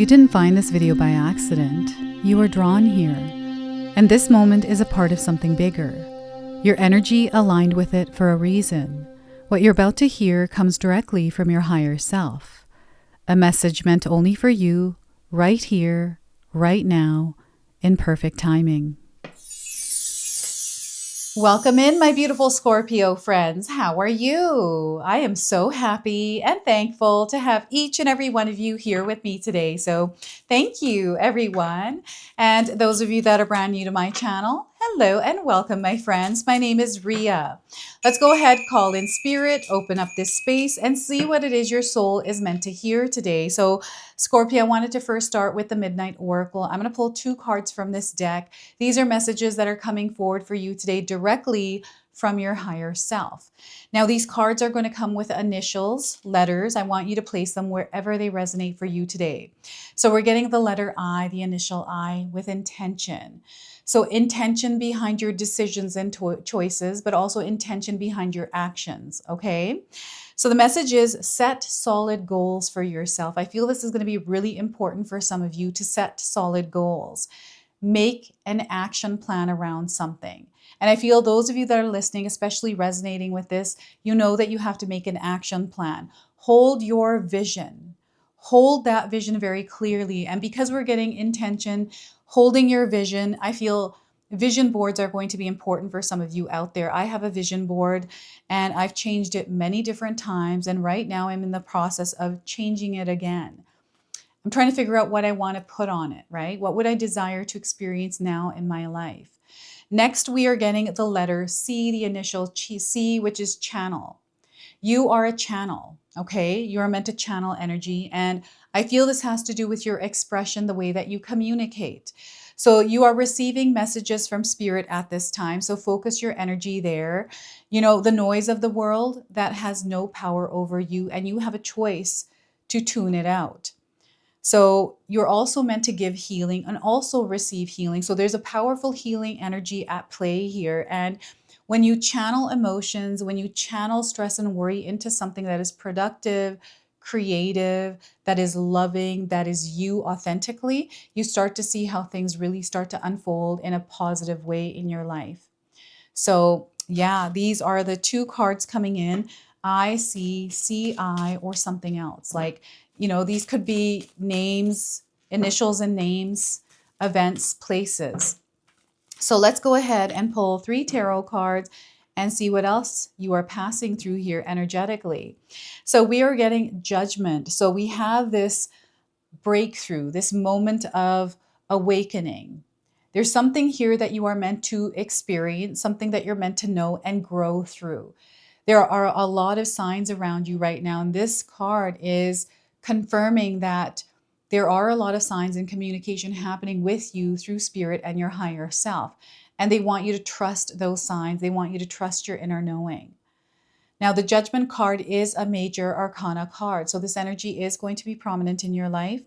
You didn't find this video by accident. You were drawn here. And this moment is a part of something bigger. Your energy aligned with it for a reason. What you're about to hear comes directly from your higher self. A message meant only for you, right here, right now, in perfect timing. Welcome in, my beautiful Scorpio friends. How are you? I am so happy and thankful to have each and every one of you here with me today. So thank you, everyone. And those of you that are brand new to my channel, hello and welcome, my friends. My name is Ria. Let's go ahead, call in spirit, open up this space, and see what it is your soul is meant to hear today. So Scorpio, I wanted to first start with the Midnight Oracle. I'm going to pull 2 cards from this deck. These are messages that are coming forward for you today directly from your higher self. Now, these cards are going to come with initials, letters. I want you to place them wherever they resonate for you today. So we're getting the letter I, the initial I, with intention. So intention behind your decisions and choices, but also intention behind your actions, okay? So the message is set solid goals for yourself. I feel this is going to be really important for some of you to set solid goals. Make an action plan around something. And I feel those of you that are listening, especially resonating with this, you know that you have to make an action plan. Hold your vision. Hold that vision very clearly. And because we're getting intention, holding your vision, I feel vision boards are going to be important for some of you out there. I have a vision board and I've changed it many different times. And right now I'm in the process of changing it again. I'm trying to figure out what I want to put on it, right? What would I desire to experience now in my life? Next, we are getting the letter C, the initial C, which is channel. You are a channel, okay? You are meant to channel energy. And I feel this has to do with your expression, the way that you communicate. So you are receiving messages from spirit at this time. So focus your energy there. You know, the noise of the world, that has no power over you. And you have a choice to tune it out. So you're also meant to give healing and also receive healing. So there's a powerful healing energy at play here. And when you channel emotions, when you channel stress and worry into something that is productive, creative, that is loving, that is you authentically, you start to see how things really start to unfold in a positive way in your life. So yeah, these are the 2 cards coming in. I see, CI, or something else. Like, you know, these could be names, initials and names, events, places. So let's go ahead and pull 3 tarot cards and see what else you are passing through here energetically. So we are getting judgment. So we have this breakthrough, this moment of awakening. There's something here that you are meant to experience, something that you're meant to know and grow through. There are a lot of signs around you right now, and this card is confirming that there are a lot of signs and communication happening with you through spirit and your higher self. And they want you to trust those signs. They want you to trust your inner knowing. Now, the Judgment card is a major arcana card. So this energy is going to be prominent in your life.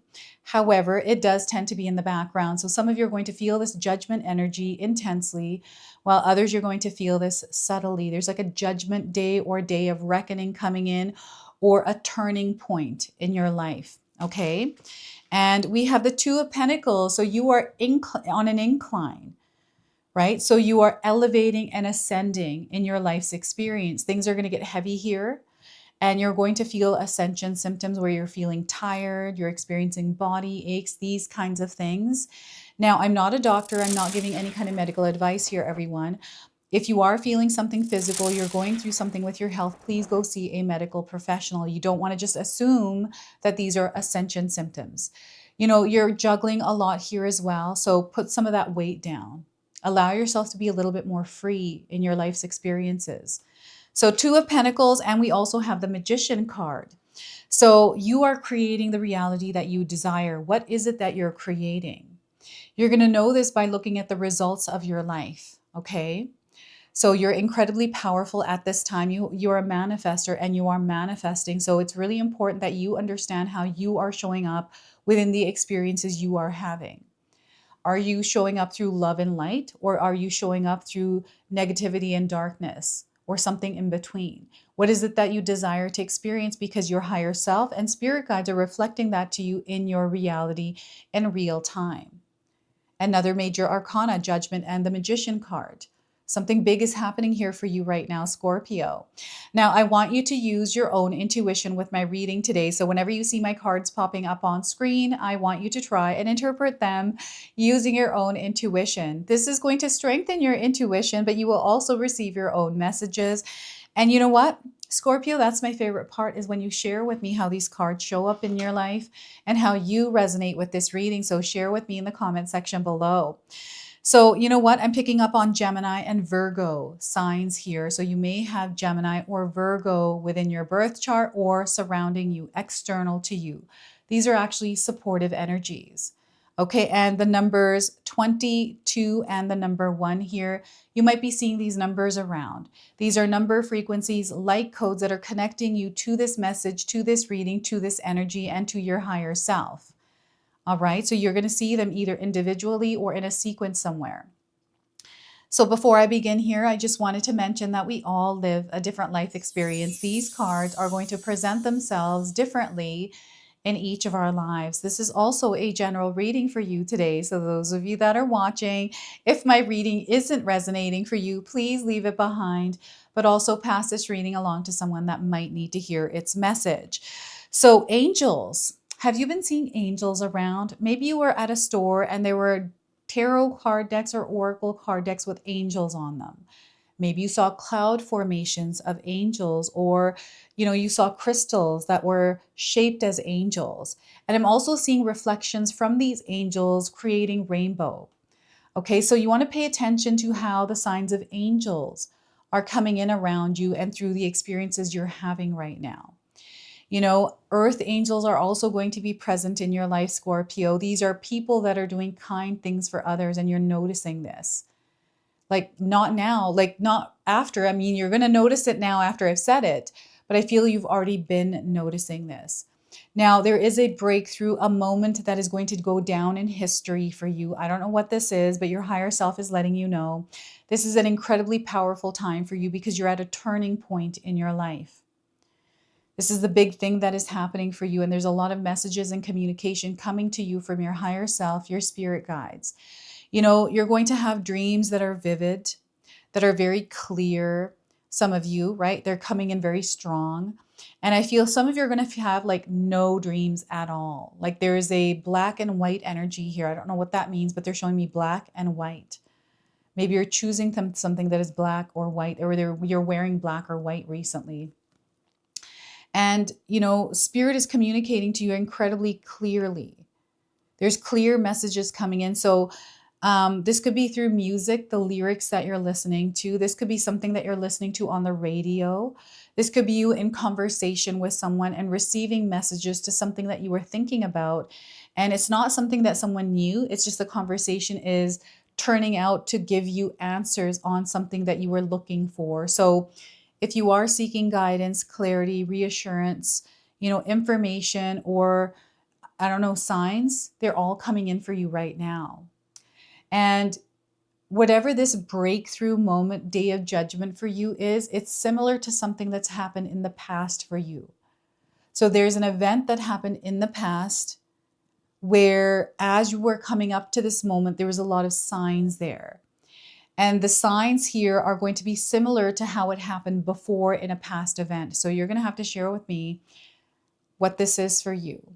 However, it does tend to be in the background. So some of you are going to feel this judgment energy intensely, while others you're going to feel this subtly. There's like a judgment day or day of reckoning coming in, or a turning point in your life. Okay. And we have the 2 of Pentacles. So you are on an incline. Right? So you are elevating and ascending in your life's experience. Things are going to get heavy here, and you're going to feel ascension symptoms where you're feeling tired, you're experiencing body aches, these kinds of things. Now, I'm not a doctor. I'm not giving any kind of medical advice here, everyone. If you are feeling something physical, you're going through something with your health, please go see a medical professional. You don't want to just assume that these are ascension symptoms. You know, you're juggling a lot here as well. So put some of that weight down. Allow yourself to be a little bit more free in your life's experiences. So 2 of Pentacles, and we also have the Magician card. So you are creating the reality that you desire. What is it that you're creating? You're going to know this by looking at the results of your life, okay? So you're incredibly powerful at this time. You're a manifester and you are manifesting. So it's really important that you understand how you are showing up within the experiences you are having. Are you showing up through love and light, or are you showing up through negativity and darkness? or something in between? What is it that you desire to experience because your higher self and spirit guides are reflecting that to you in your reality in real time? Another major arcana, Judgment and the Magician card. Something big is happening here for you right now, Scorpio. Now, I want you to use your own intuition with my reading today. So, whenever you see my cards popping up on screen, I want you to try and interpret them using your own intuition. This is going to strengthen your intuition, but you will also receive your own messages. And you know what? Scorpio, that's my favorite part, is when you share with me how these cards show up in your life and how you resonate with this reading. So share with me in the comment section below. So you know what? I'm picking up on Gemini and Virgo signs here. So you may have Gemini or Virgo within your birth chart or surrounding you, external to you. These are actually supportive energies. Okay, and the numbers 22 and the number 1 here, you might be seeing these numbers around. These are number frequencies, light codes that are connecting you to this message, to this reading, to this energy, and to your higher self. All right, so you're going to see them either individually or in a sequence somewhere. So before I begin here, I just wanted to mention that we all live a different life experience. These cards are going to present themselves differently in each of our lives. This is also a general reading for you today. So those of you that are watching, if my reading isn't resonating for you, please leave it behind, but also pass this reading along to someone that might need to hear its message. So angels, have you been seeing angels around? Maybe you were at a store and there were tarot card decks or oracle card decks with angels on them. Maybe you saw cloud formations of angels, or you saw crystals that were shaped as angels. And I'm also seeing reflections from these angels creating rainbow. Okay, so you want to pay attention to how the signs of angels are coming in around you and through the experiences you're having right now. Earth angels are also going to be present in your life, Scorpio. These are people that are doing kind things for others, and you're noticing this. Like not now, like not after. I mean, you're going to notice it now after I've said it, but I feel you've already been noticing this. Now, there is a breakthrough, a moment that is going to go down in history for you. I don't know what this is, but your higher self is letting you know. This is an incredibly powerful time for you because you're at a turning point in your life. This is the big thing that is happening for you. And there's a lot of messages and communication coming to you from your higher self, your spirit guides. You're going to have dreams that are vivid, that are very clear. Some of you, right? They're coming in very strong. And I feel some of you are going to have like no dreams at all. Like there is a black and white energy here. I don't know what that means, but they're showing me black and white. Maybe you're choosing something that is black or white, or you're wearing black or white recently. And, spirit is communicating to you incredibly clearly. There's clear messages coming in. So this could be through music, the lyrics that you're listening to. This could be something that you're listening to on the radio. This could be you in conversation with someone and receiving messages to something that you were thinking about. And it's not something that someone knew. It's just the conversation is turning out to give you answers on something that you were looking for. So if you are seeking guidance, clarity, reassurance, information, or I don't know, signs, they're all coming in for you right now. And whatever this breakthrough moment, day of judgment for you is, it's similar to something that's happened in the past for you. So there's an event that happened in the past where as you were coming up to this moment, there was a lot of signs there. And the signs here are going to be similar to how it happened before in a past event. So you're going to have to share with me what this is for you.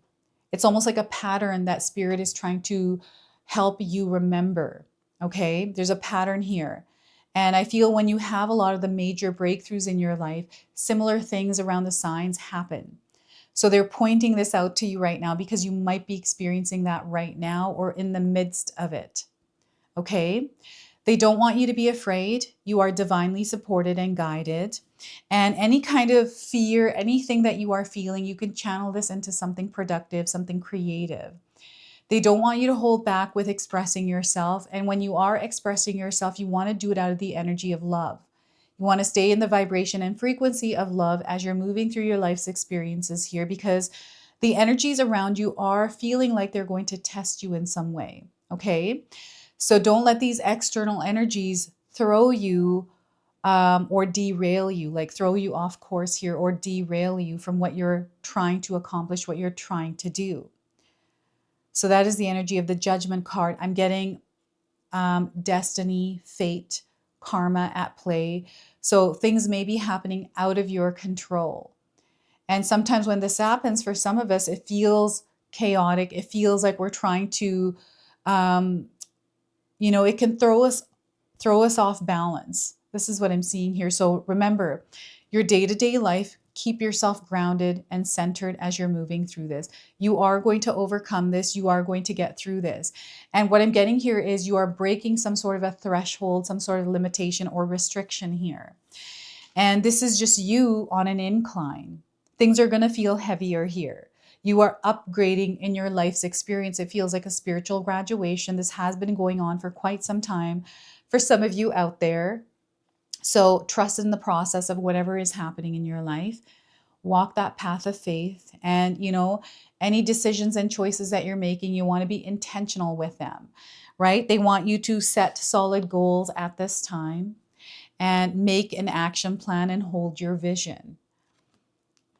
It's almost like a pattern that spirit is trying to help you remember. Okay, there's a pattern here. And I feel when you have a lot of the major breakthroughs in your life, similar things around the signs happen. So they're pointing this out to you right now because you might be experiencing that right now or in the midst of it. Okay, they don't want you to be afraid. You are divinely supported and guided. And any kind of fear, anything that you are feeling, you can channel this into something productive, something creative. They don't want you to hold back with expressing yourself. And when you are expressing yourself, you want to do it out of the energy of love. You want to stay in the vibration and frequency of love as you're moving through your life's experiences here, because the energies around you are feeling like they're going to test you in some way. Okay? So don't let these external energies throw you or derail you, like throw you off course here or derail you from what you're trying to accomplish, what you're trying to do. So that is the energy of the Judgment card. I'm getting destiny, fate, karma at play. So things may be happening out of your control. And sometimes when this happens, for some of us, it feels chaotic. It feels like we're trying to, it can throw us off balance. This is what I'm seeing here. So remember, your day-to-day life, keep yourself grounded and centered as you're moving through this. You are going to overcome this. You are going to get through this. And what I'm getting here is you are breaking some sort of a threshold, some sort of limitation or restriction here. And this is just you on an incline. Things are going to feel heavier here. You are upgrading in your life's experience. It feels like a spiritual graduation. This has been going on for quite some time for some of you out there. So trust in the process of whatever is happening in your life. Walk that path of faith. And, any decisions and choices that you're making, you want to be intentional with them, right? They want you to set solid goals at this time and make an action plan and hold your vision.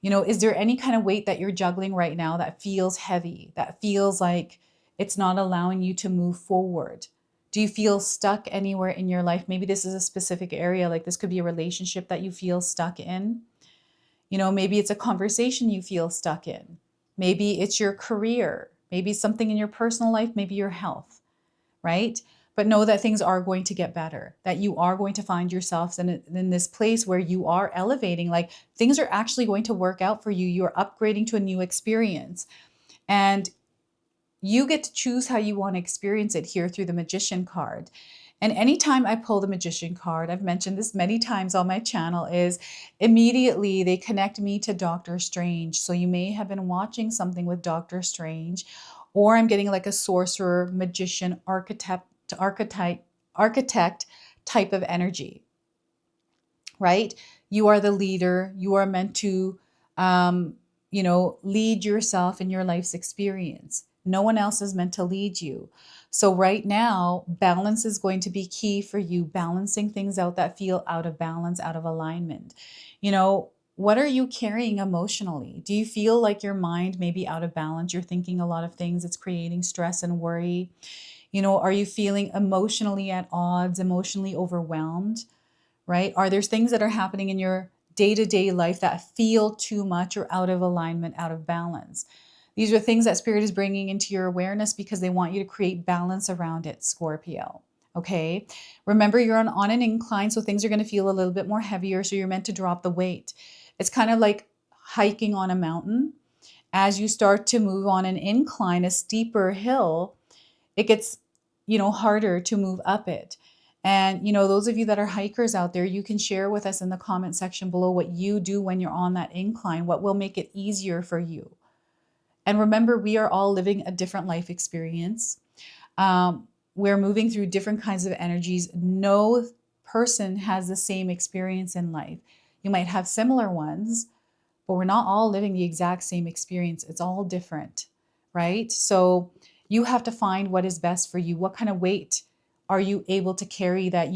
Is there any kind of weight that you're juggling right now that feels heavy, that feels like it's not allowing you to move forward? Do you feel stuck anywhere in your life? Maybe this is a specific area, like this could be a relationship that you feel stuck in. Maybe it's a conversation you feel stuck in. Maybe it's your career. Maybe something in your personal life, maybe your health, right? But know that things are going to get better, that you are going to find yourselves in this place where you are elevating, like things are actually going to work out for you. You're upgrading to a new experience. And you get to choose how you want to experience it here through the Magician card. And anytime I pull the Magician card, I've mentioned this many times on my channel, is immediately they connect me to Doctor Strange. So you may have been watching something with Doctor Strange, or I'm getting like a sorcerer, magician, architect type of energy, right? You are the leader. You are meant to, lead yourself in your life's experience. No one else is meant to lead you. So right now, balance is going to be key for you, balancing things out that feel out of balance, out of alignment. What are you carrying emotionally? Do you feel like your mind may be out of balance? You're thinking a lot of things. It's creating stress and worry. Are you feeling emotionally at odds, emotionally overwhelmed, right? Are there things that are happening in your day-to-day life that feel too much or out of alignment, out of balance? These are things that Spirit is bringing into your awareness because they want you to create balance around it, Scorpio. Okay. Remember, you're on an incline, so things are going to feel a little bit more heavier. So you're meant to drop the weight. It's kind of like hiking on a mountain. As you start to move on an incline, a steeper hill, it gets, harder to move up it. And, those of you that are hikers out there, you can share with us in the comment section below what you do when you're on that incline, what will make it easier for you. And remember, we are all living a different life experience. We're moving through different kinds of energies. No person has the same experience in life. You might have similar ones, but we're not all living the exact same experience. It's all different, right? So you have to find what is best for you. What kind of weight are you able to carry that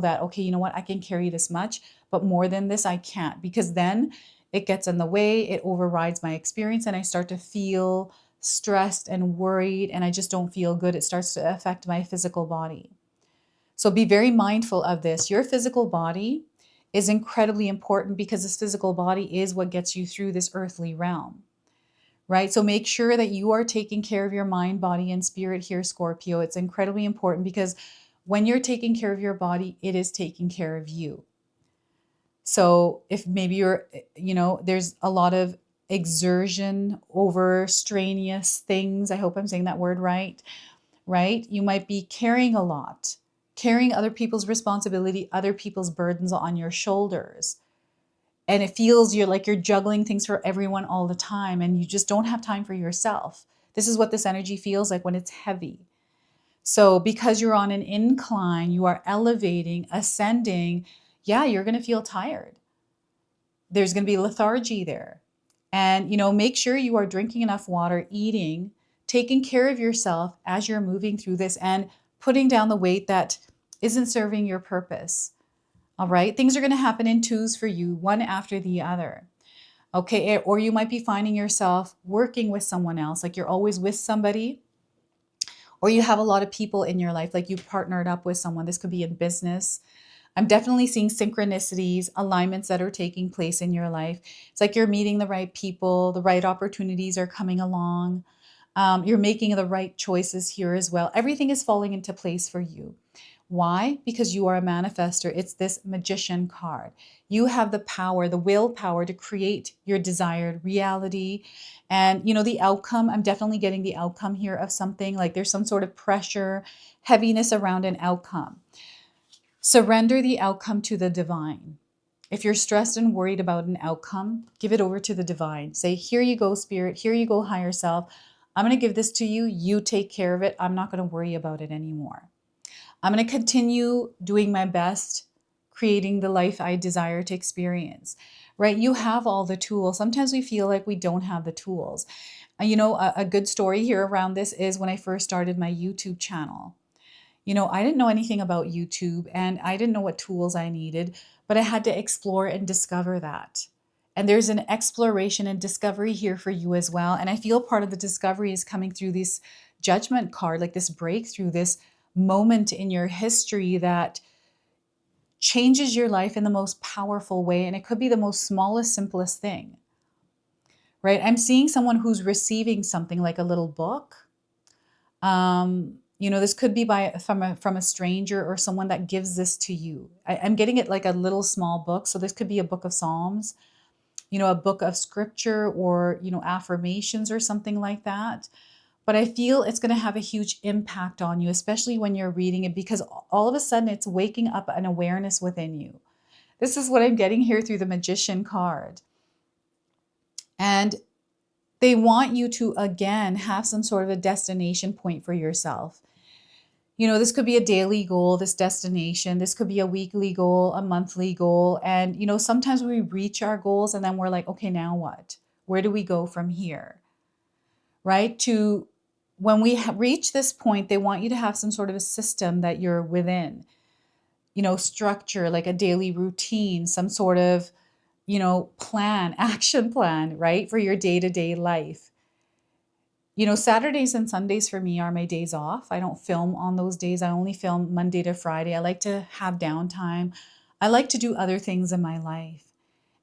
that, okay, you know what, I can carry this much, but more than this, I can't, because then it gets in the way, it overrides my experience, and I start to feel stressed and worried, and I just don't feel good. It starts to affect my physical body. So be very mindful of this. Your physical body is incredibly important because this physical body is what gets you through this earthly realm, right? So make sure that you are taking care of your mind, body, and spirit here, Scorpio. It's incredibly important because when you're taking care of your body, it is taking care of you. So if maybe there's a lot of exertion over strenuous things, I hope I'm saying that word right? You might be carrying a lot, carrying other people's responsibility, other people's burdens on your shoulders. And it feels you're juggling things for everyone all the time, and you just don't have time for yourself. This is what this energy feels like when it's heavy. So because you're on an incline, you are elevating, ascending, yeah, you're going to feel tired. There's going to be lethargy there. And, make sure you are drinking enough water, eating, taking care of yourself as you're moving through this, and putting down the weight that isn't serving your purpose. All right. Things are going to happen in twos for you, one after the other. Okay. Or you might be finding yourself working with someone else, like you're always with somebody, or you have a lot of people in your life, like you partnered up with someone. This could be in business. I'm definitely seeing synchronicities, alignments that are taking place in your life. It's like you're meeting the right people, the right opportunities are coming along. You're making the right choices here as well. Everything is falling into place for you. Why? Because you are a manifester. It's this magician card. You have the power, the willpower to create your desired reality. And, the outcome, I'm definitely getting the outcome here of something like there's some sort of pressure, heaviness around an outcome. Surrender the outcome to the divine. If you're stressed and worried about an outcome, give it over to the divine. Say, here you go, spirit. Here you go, higher self. I'm going to give this to you. You take care of it. I'm not going to worry about it anymore. I'm going to continue doing my best, creating the life I desire to experience, right? You have all the tools. Sometimes we feel like we don't have the tools. A good story here around this is when I first started my YouTube channel. I didn't know anything about YouTube and I didn't know what tools I needed, but I had to explore and discover that. And there's an exploration and discovery here for you as well. And I feel part of the discovery is coming through this judgment card, like this breakthrough, this moment in your history that changes your life in the most powerful way. And it could be the most smallest, simplest thing, right? I'm seeing someone who's receiving something like a little book. This could be from a stranger or someone that gives this to you. I'm getting it like a little small book. So this could be a book of Psalms, a book of scripture or, affirmations or something like that. But I feel it's going to have a huge impact on you, especially when you're reading it, because all of a sudden it's waking up an awareness within you. This is what I'm getting here through the Magician card. And they want you to, again, have some sort of a destination point for yourself. This could be a daily goal, this destination. This could be a weekly goal, a monthly goal. And, sometimes we reach our goals and then we're like, okay, now what? Where do we go from here? Right? When we reach this point, they want you to have some sort of a system that you're within, structure, like a daily routine, some sort of, plan, action plan, right? For your day-to-day life. Saturdays and Sundays for me are my days off. I don't film on those days. I only film Monday to Friday. I like to have downtime. I like to do other things in my life.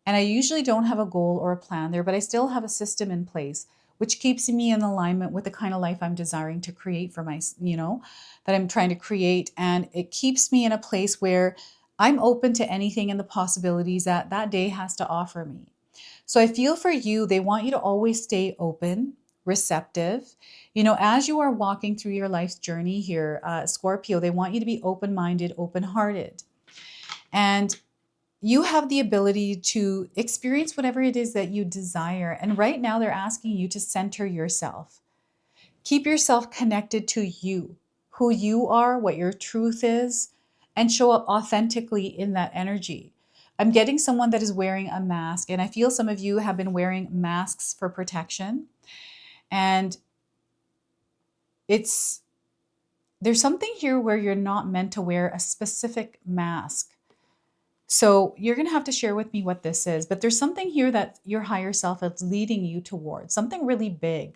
And I usually don't have a goal or a plan there, but I still have a system in place, which keeps me in alignment with the kind of life I'm desiring to create for that I'm trying to create. And it keeps me in a place where I'm open to anything and the possibilities that that day has to offer me. So I feel for you, they want you to always stay open, receptive. As you are walking through your life's journey here, Scorpio, they want you to be open-minded, open-hearted. And you have the ability to experience whatever it is that you desire. And right now they're asking you to center yourself. Keep yourself connected to you, who you are, what your truth is, and show up authentically in that energy. I'm getting someone that is wearing a mask, and I feel some of you have been wearing masks for protection. And there's something here where you're not meant to wear a specific mask. So you're going to have to share with me what this is, but there's something here that your higher self is leading you towards, something really big,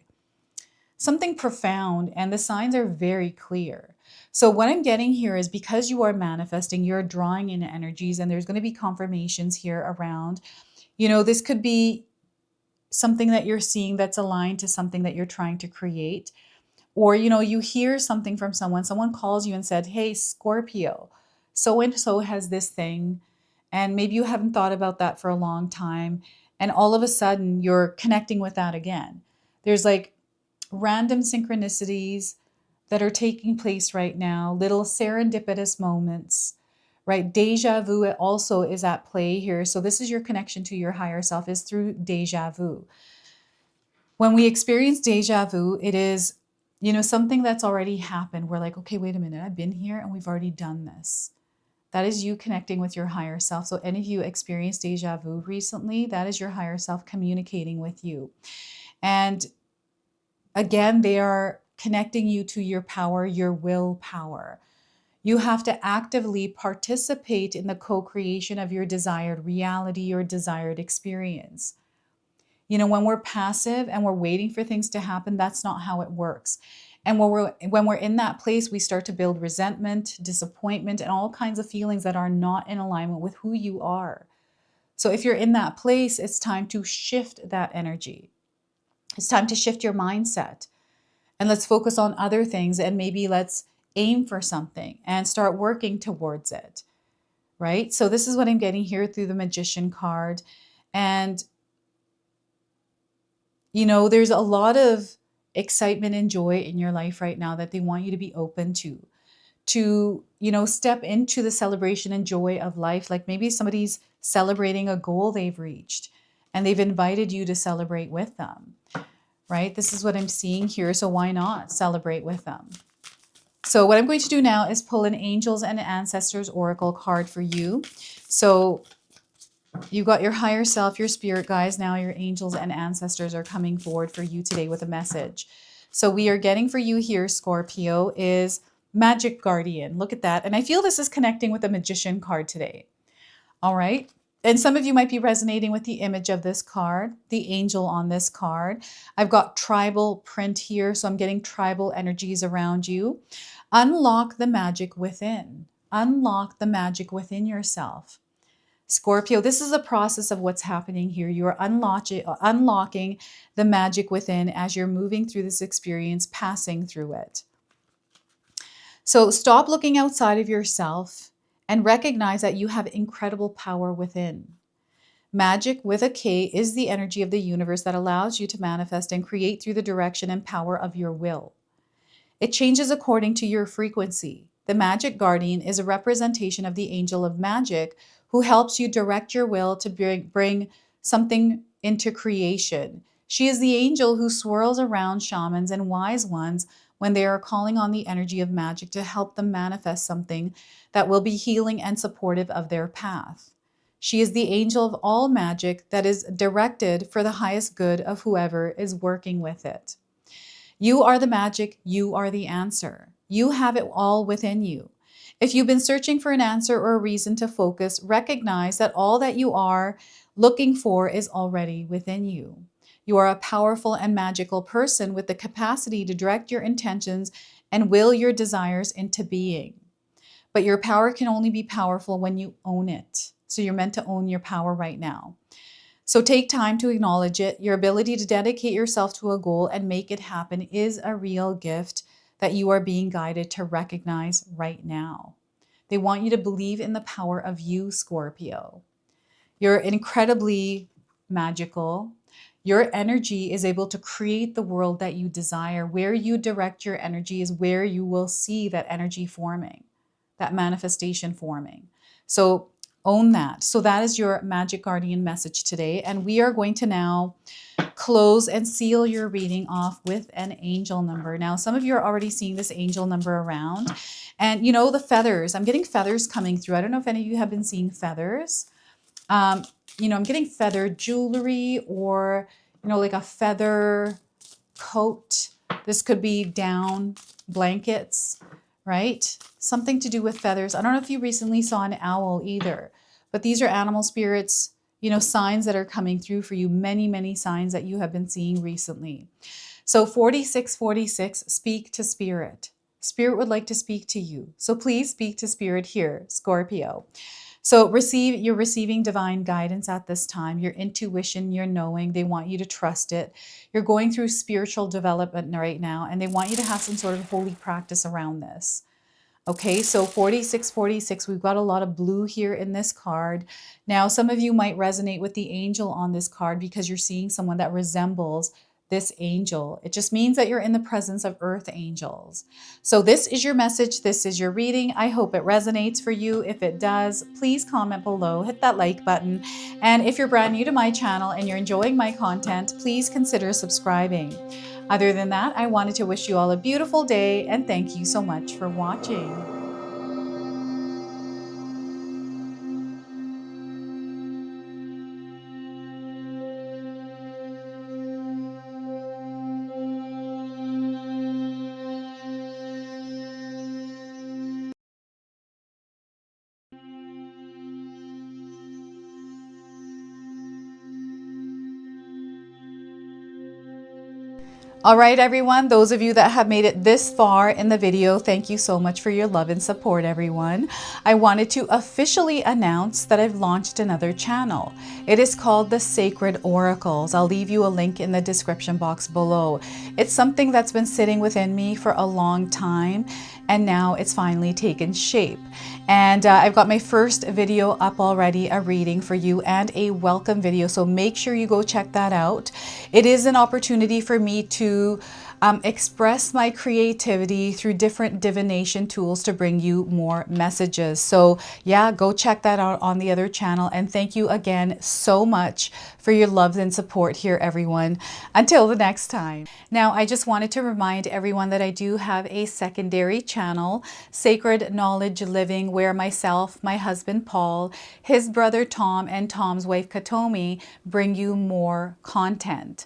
something profound, and the signs are very clear. So what I'm getting here is because you are manifesting, you're drawing in energies, and there's going to be confirmations here around, this could be something that you're seeing that's aligned to something that you're trying to create. Or, you hear something from someone calls you and said, hey, Scorpio, so-and-so has this thing. And maybe you haven't thought about that for a long time. And all of a sudden you're connecting with that again. There's like random synchronicities that are taking place right now, little serendipitous moments, right? Deja vu also is at play here. So this is your connection to your higher self is through deja vu. When we experience deja vu, it is, something that's already happened. We're like, okay, wait a minute, I've been here and we've already done this. That is you connecting with your higher self. So any of you experienced deja vu recently, that is your higher self communicating with you. And again, they are connecting you to your power, your willpower. You have to actively participate in the co-creation of your desired reality, your desired experience. When we're passive and we're waiting for things to happen, that's not how it works. And when we're in that place, we start to build resentment, disappointment, and all kinds of feelings that are not in alignment with who you are. So if you're in that place, it's time to shift that energy. It's time to shift your mindset. And let's focus on other things, and maybe let's aim for something and start working towards it. Right? So this is what I'm getting here through the Magician card. And there's a lot of excitement and joy in your life right now that they want you to be open to step into the celebration and joy of life. Like maybe somebody's celebrating a goal they've reached and they've invited you to celebrate with them, right? This is what I'm seeing here. So why not celebrate with them? So what I'm going to do now is pull an Angels and Ancestors Oracle card for you. So you got your higher self, your spirit guides. Now your angels and ancestors are coming forward for you today with a message. So we are getting for you here, Scorpio, is Magic Guardian. Look at that. And I feel this is connecting with the Magician card today. All right. And some of you might be resonating with the image of this card, the angel on this card. I've got tribal print here, so I'm getting tribal energies around you. Unlock the magic within. Unlock the magic within yourself. Scorpio, this is a process of what's happening here. You are unlocking the magic within as you're moving through this experience, passing through it. So stop looking outside of yourself and recognize that you have incredible power within. Magic with a K is the energy of the universe that allows you to manifest and create through the direction and power of your will. It changes according to your frequency. The Magic Guardian is a representation of the angel of magic who helps you direct your will to bring something into creation. She is the angel who swirls around shamans and wise ones when they are calling on the energy of magic to help them manifest something that will be healing and supportive of their path. She is the angel of all magic that is directed for the highest good of whoever is working with it. You are the magic, you are the answer. You have it all within you. If you've been searching for an answer or a reason to focus, recognize that all that you are looking for is already within you. You are a powerful and magical person with the capacity to direct your intentions and will your desires into being. But your power can only be powerful when you own it. So you're meant to own your power right now. So take time to acknowledge it. Your ability to dedicate yourself to a goal and make it happen is a real gift that you are being guided to recognize right now. They want you to believe in the power of you, Scorpio. You're incredibly magical. Your energy is able to create the world that you desire. Where you direct your energy is where you will see that energy forming, that manifestation forming. So own that. So that is your Magic Guardian message today. And we are going to now close and seal your reading off with an angel number. Now, some of you are already seeing this angel number around. And the feathers, I'm getting feathers coming through. I don't know if any of you have been seeing feathers. I'm getting feathered jewelry or, like a feather coat. This could be down blankets, right? Something to do with feathers. I don't know if you recently saw an owl either, but these are animal spirits, signs that are coming through for you. Many, many signs that you have been seeing recently. So 4646, speak to spirit. Spirit would like to speak to you. So please speak to spirit here, Scorpio. So you're receiving divine guidance at this time. Your intuition, your knowing, they want you to trust it. You're going through spiritual development right now, and they want you to have some sort of holy practice around this. Okay, so 4646, we've got a lot of blue here in this card. Now, some of you might resonate with the angel on this card because you're seeing someone that resembles this angel. It just means that you're in the presence of earth angels. So this is your message. This is your reading. I hope it resonates for you. If it does, please comment below, hit that like button. And if you're brand new to my channel and you're enjoying my content, please consider subscribing. Other than that, I wanted to wish you all a beautiful day and thank you so much for watching. All right, everyone, those of you that have made it this far in the video, thank you so much for your love and support, everyone. I wanted to officially announce that I've launched another channel. It is called The Sacred Oracles. I'll leave you a link in the description box below. It's something that's been sitting within me for a long time, and now it's finally taken shape. And I've got my first video up already, a reading for you and a welcome video. So make sure you go check that out. It is an opportunity for me to express my creativity through different divination tools to bring you more messages. So yeah, go check that out on the other channel. And thank you again so much for your love and support here, everyone. Until the next time. Now, I just wanted to remind everyone that I do have a secondary channel, Sacred Knowledge Living, where myself, my husband Paul, his brother Tom, and Tom's wife Katomi bring you more content.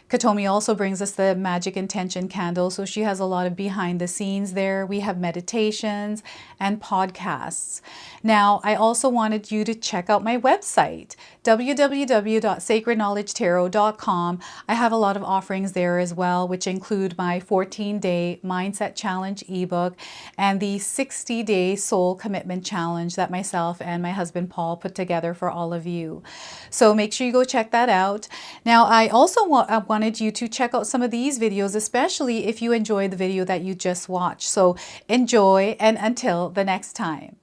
Katomi also brings us the Magic Intention candle, so she has a lot of behind the scenes there. We have meditations and podcasts. Now, I also wanted you to check out my website, www.sacredknowledgetarot.com. I have a lot of offerings there as well, which include my 14-day Mindset Challenge ebook and the 60-day Soul Commitment Challenge that myself and my husband Paul put together for all of you. So make sure you go check that out. Now, I also wanted you to check out some of these videos, especially if you enjoyed the video that you just watched. So enjoy, and until the next time.